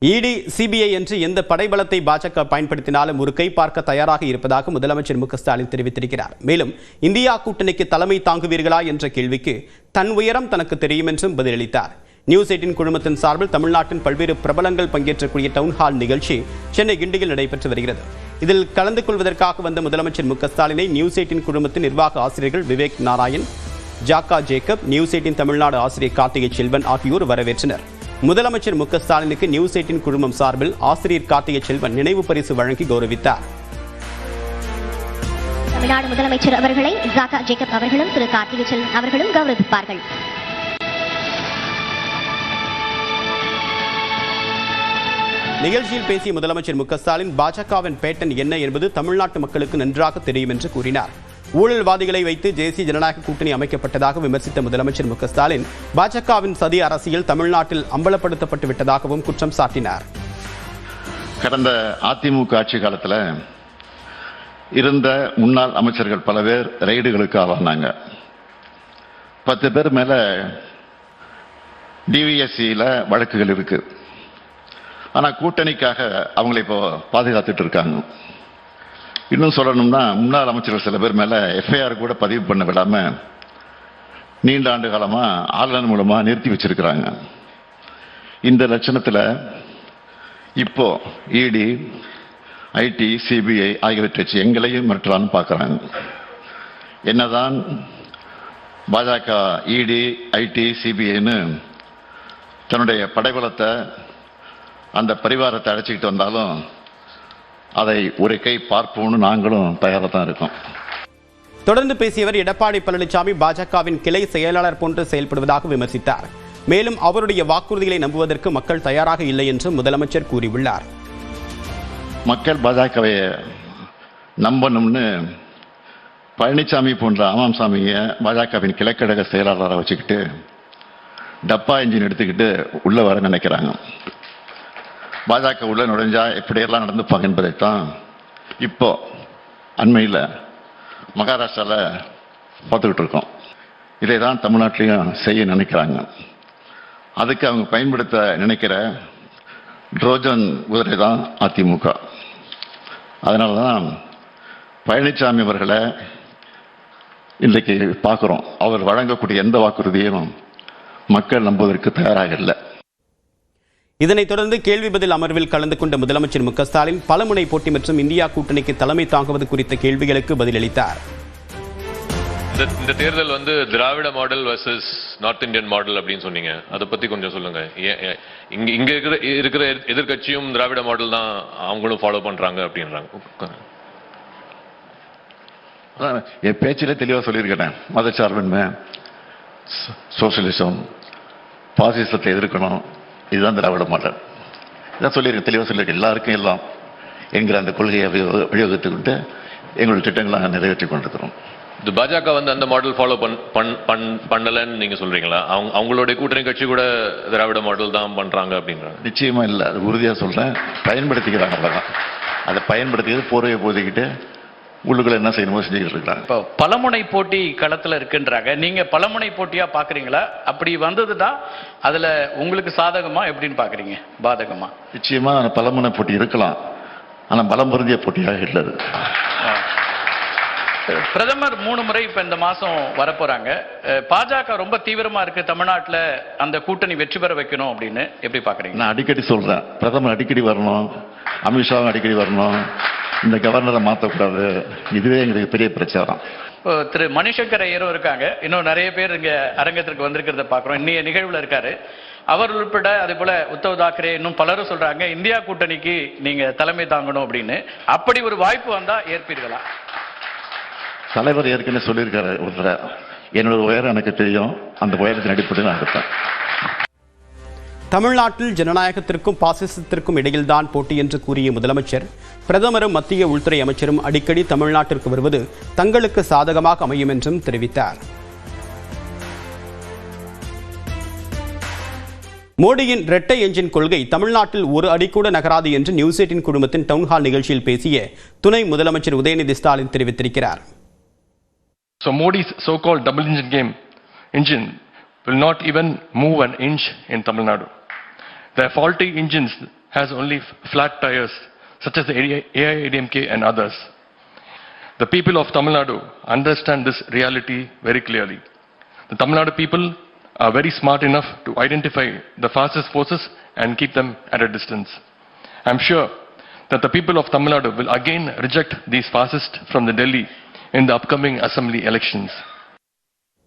இடி சிபிஐ என்று எந்த படைபலத்தை பாஜக பயன்படுத்தினாலும் ஒரு கை பார்க்க தயாராக இருப்பதாக முதலமைச்சர் மு க ஸ்டாலின் தெரிவித்திருக்கிறார். மேலும் இந்தியா கூட்டணிக்கு தலைமை தாங்குவீர்களா என்ற கேள்விக்கு தன் உயரம் தனக்கு தெரியும் என்றும் பதிலளித்தார். நியூஸ் 18 குழுமத்தின் சார்பில் தமிழ்நாட்டின் பல்வேறு பிரபலங்கள் பங்கேற்றக்கூடிய டவுன்ஹால் நிகழ்ச்சி சென்னை கிண்டியில் நடைபெற்று வருகிறது. இதில் கலந்து கொள்வதற்காக வந்த முதலமைச்சர் மு க ஸ்டாலினை நியூஸ் 18 குழுமத்தின் நிர்வாக ஆசிரியர்கள் விவேக் நாராயண், ஜாக்கா ஜேக்கப், நியூஸ் 18 தமிழ்நாடு ஆசிரியர் கார்த்திகை செல்வன் ஆகியோர் வரவேற்றனர். முதலமைச்சர் மு க ஸ்டாலினுக்கு நியூஸ் 18 குழுமம் சார்பில் ஆசிரியர் கார்த்திகை செல்வன் நினைவு பரிசு வழங்கி கௌரவித்தார். தமிழ்நாடு முதலமைச்சர் அவர்களை ஜாக்கா ஜேக்கப் அவர்களும் திரு கார்த்திகை செல்வன் அவர்களும் கௌரவிப்பார்கள். நிகழ்ச்சியில் பேசிய முதலமைச்சர் மு க ஸ்டாலின் பாஜகவின் பேட்டன் என்ன என்பது தமிழ்நாட்டு மக்களுக்கு நன்றாக தெரியும் என்று கூறினார். ஊழல்வாதிகளை வைத்து தேசிய ஜனநாயக கூட்டணி அமைக்கப்பட்டதாக விமர்சித்த முதலமைச்சர் மு க ஸ்டாலின் பாஜகவின் சதி அரசியல் தமிழ்நாட்டில் அம்பலப்படுத்தப்பட்டு விட்டதாகவும் குற்றம் சாட்டினார். கடந்த அதிமுக ஆட்சி காலத்தில் இருந்த முன்னாள் அமைச்சர்கள் பல பேர் ரெய்டுகளுக்கு ஆளானாங்க. 10 பேர் மேல டிவிஎஸ்சியில் வழக்குகள் இருக்கு. ஆனா கூட்டணிக்காக அவங்களை இப்போ பாதுகாத்துட்டு இருக்காங்க. இன்னும் சொல்லணும்னா முன்னாள் அமைச்சர்கள் சில பேர் மேல எஃப்ஐஆர் கூட பதிவு பண்ண விடாம நீண்ட ஆண்டு காலமா ஆன்லைன் மூலமா நிறுத்தி வச்சிருக்கிறாங்க. இந்த லட்சணத்துல இப்போ இடி, ஐடி, சிபிஐ ஆகியவற்றை வச்சு எங்களையும் மிரட்டலான்னு பார்க்கறாங்க. என்னதான் பாஜக இடி, ஐடி, சிபிஐன்னு தன்னுடைய படைபலத்தை அந்த பரிவாரத்தை அழைச்சிக்கிட்டு வந்தாலும் அதை ஒரு கை பார்ப்போம்னு நாங்களும் தயாராக தான் இருக்கோம். தொடர்ந்து பேசியவர் எடப்பாடி பழனிசாமி பாஜகவின் கிளை செயலாளர் போன்று செயல்படுவதாக விமர்சித்தார். மேலும் அவருடைய வாக்குறுதிகளை நம்புவதற்கு மக்கள் தயாராக இல்லை என்று முதலமைச்சர் கூறியுள்ளார். மக்கள் பாஜகவை நம்பணும்னு பழனிசாமி போன்ற ஆமாம் சாமியை பாஜகவின் கிளைக்கழக செயலாளராக வச்சுக்கிட்டு டப்பா இன்ஜின் எடுத்துக்கிட்டு உள்ள வர நினைக்கிறாங்க. பாஜக உள்ள நுழைஞ்சா எப்படியெல்லாம் நடந்துப்பாங்க என்பதைத்தான் இப்போ அண்மையில் மகாராஷ்டிராவில் பார்த்துக்கிட்டு இருக்கோம். இதை தான் தமிழ்நாட்டிலையும் செய்ய நினைக்கிறாங்க. அதுக்கு அவங்க பயன்படுத்த நினைக்கிற ட்ரோஜன் குதிரை தான் அதிமுக. அதனால தான் பழனிசாமி அவர்களை இன்றைக்கு பார்க்குறோம். அவர் வழங்கக்கூடிய எந்த வாக்குறுதியும் மக்கள் நம்புவதற்கு தயாராக இல்லை. இதனைத் தொடர்ந்து கேள்வி பதில் அமர்வில் கலந்து கொண்ட முதலமைச்சர் மு க ஸ்டாலின் பலமுனை போட்டி மற்றும் இந்தியா கூட்டணிக்கு தலைமை தாங்குவது குறித்த கேள்விகளுக்கு பதிலளித்தார். இந்த தேர்தல் Dravida model versus north Indian model அப்படின்னு சொன்னீங்க. அதை பத்தி கொஞ்சம் சொல்லுங்க. இங்க இருக்கிற எதிர்கட்சியும் திராவிட மாடல் தான் அவங்களும் ஃபாலோ பண்றாங்க அப்படின்றாங்க. என் பேச்சிலே தெளிவா சொல்லியிருக்கேன். மதச்சார்பின்மை, சோசியலிசம், பாசிசத்தை எதிர்க்கணும், இதுதான் திராவிட மாடல். இதான் சொல்லியிருக்கேன், தெளிவாக சொல்லியிருக்கேன். எல்லாருக்கும் எல்லாம் என்கிற அந்த கொள்கையை வழிவகுத்துக்கிட்டு எங்களுடைய திட்டங்களை நாங்கள் நிறைவேற்றி கொண்டிருக்கிறோம். இது பாஜக அந்த மாடல் ஃபாலோ பண்ணலன்னு நீங்க சொல்றீங்களா? அவங்களுடைய கூட்டணி கட்சி கூட திராவிட மாடல் தான் பண்றாங்க அப்படின்றாங்க. நிச்சயமா இல்லை, அது உறுதியாக சொல்றேன். பயன்படுத்திக்கிறாங்க. அவ்வளோதான். அதை பயன்படுத்திக்கிறது போர்வையை போதிக்கிட்டு உள்ளுக்குள்ள என்ன செய்யணுமோ செஞ்சுக்கிட்டு இருக்காங்க. இப்போ பலமுனை போட்டி களத்தில் இருக்குன்றாங்க. நீங்க பலமுனை போட்டியா பாக்குறீங்களா? அப்படி வந்ததுன்னா அதுல உங்களுக்கு சாதகமா எப்படின்னு பாக்குறீங்க, பாதகமா? நிச்சயமா பலமுனை போட்டி இருக்கலாம். ஆனா பலம் பொருந்திய போட்டியாக இல்லை. பிரதமர் 3 முறை இப்ப இந்த மாசம் வரப்போறாங்க. பாஜக ரொம்ப தீவிரமா இருக்கு தமிழ்நாட்டில் அந்த கூட்டணி வெற்றி பெற வைக்கணும் அப்படின்னு எப்படி பாக்குறீங்க? நான் அடிக்கடி சொல்றேன், பிரதமர் அடிக்கடி வரணும், அமித்ஷாவும் அடிக்கடி வரணும், இந்த கவர்னரை மாற்றக்கூடாது. இதுவே எங்களுக்கு பெரிய பிரச்சாரம். திரு மணிசங்கர் ஐயரும் இருக்காங்க. இன்னும் நிறைய பேர் இங்க அரங்கத்திற்கு வந்திருக்கிறத பாக்குறோம். இன்னைய நிகழ்வுல இருக்காரு. அவர் உட்பட அதே போல உத்தவ் தாக்கரே இன்னும் பலரும் சொல்றாங்க இந்தியா கூட்டணிக்கு நீங்க தலைமை தாங்கணும் அப்படின்னு. அப்படி ஒரு வாய்ப்பு வந்தா ஏற்பீர்களா? தலைவர் ஏற்கனவே சொல்லியிருக்காரு ஒருத்தர, என்னோட உயரம் எனக்கு தெரியும், அந்த உயரத்தின் அடிப்படையில் நான் இருப்பேன். தமிழ்நாட்டில் ஜனநாயகத்திற்கும் பாசிசத்திற்கும் இடையில்தான் போட்டி என்று கூறிய முதலமைச்சர் பிரதமரும் மத்திய உள்துறை அமைச்சரும் அடிக்கடி தமிழ்நாட்டிற்கு வருவது தங்களுக்கு சாதகமாக அமையும் என்றும் தெரிவித்தார். மோடியின் இரட்டை என்ஜின் கொள்கை தமிழ்நாட்டில் ஒரு அடி கூட நகராது என்று நியூஸ் 18 குழுமத்தின் டவுன்ஹால் நிகழ்ச்சியில் பேசிய துணை முதலமைச்சர் உதயநிதி ஸ்டாலின் தெரிவித்திருக்கிறார். So Modi's so-called double engine will not even move an inch in Tamil Nadu. The faulty engines has only flat tires, such as the AIADMK and others. The people of Tamil Nadu understand this reality very clearly. The Tamil Nadu people are very smart enough to identify the fascist forces and keep them at a distance. I am sure that the people of Tamil Nadu will again reject these fascists from the Delhi in the upcoming assembly elections.